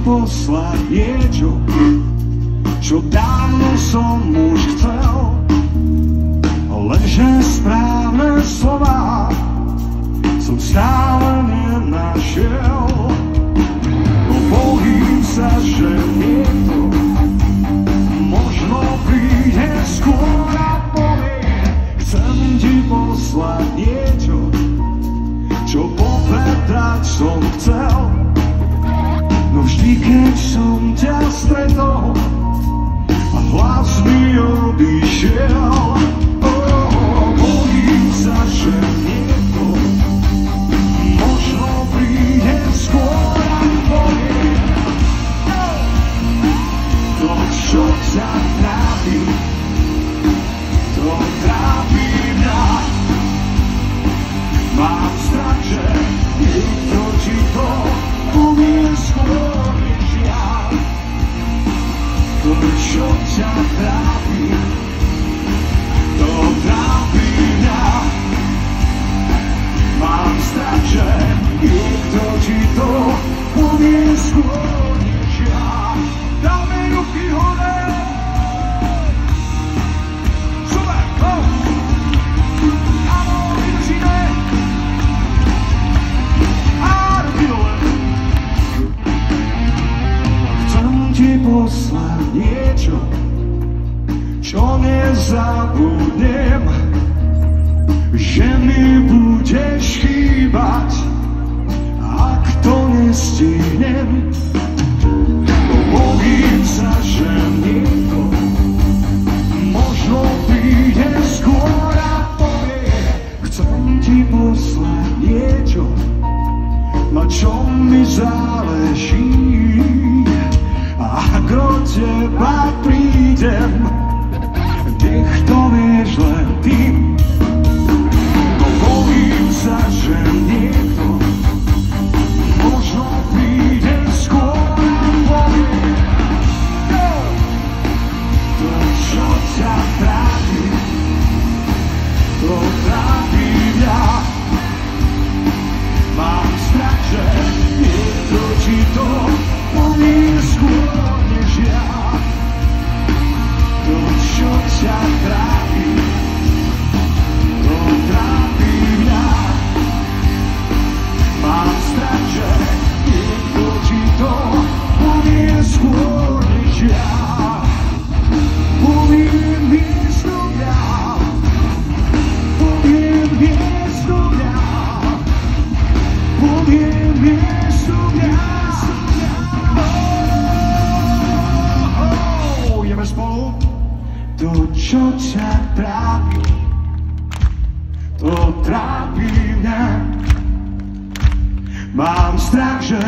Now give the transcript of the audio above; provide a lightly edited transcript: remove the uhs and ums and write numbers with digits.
poslať niečo, čo dávno som už chcel, lenže správne slova som stále nenašiel. No bojím sa, že niekto možno príde skôr a povie: chcem ti poslať niečo, čo povedať som chcel. No vždy, keď som ťa stretol a hlas mi odišiel, bojím sa, že niekto možno príde skôr a povie: to, čo ťa trápi, to trápi mňa. Mám strach, že niekto ti to povie skôr než ja. To, čo ťa trápi, to trápi mňa. Mám strach, že niekto ti to povie skôr než ja. Dáme ruky hore! Super! Áno, vydržíme! A ruky dole! Chcem ti poslať niečo, čo nezabudnem, že mi budeš chýbať, ak to nestihnem. Bojím sa, že niekto možno príde skôr a povie: chcem ti poslať niečo, na čom mi záleží. Ak od teba prídem, nech to vieš len ty. No bojím sa, že niekto možno príde skôr a povie: to, čo ťa trápi, to trápi mňa. Mám strach, že niekto ti to povie skôr než ja. To, čo ťa trápi, to trápi mňa. Mám strach, že niekto ti to povie skôr než ja. Poviem miesto mňa, poviem miesto mňa, poviem miesto mňa. Ideme spolu. To, čo ťa trápi, to trápi mňa. Mám strach, že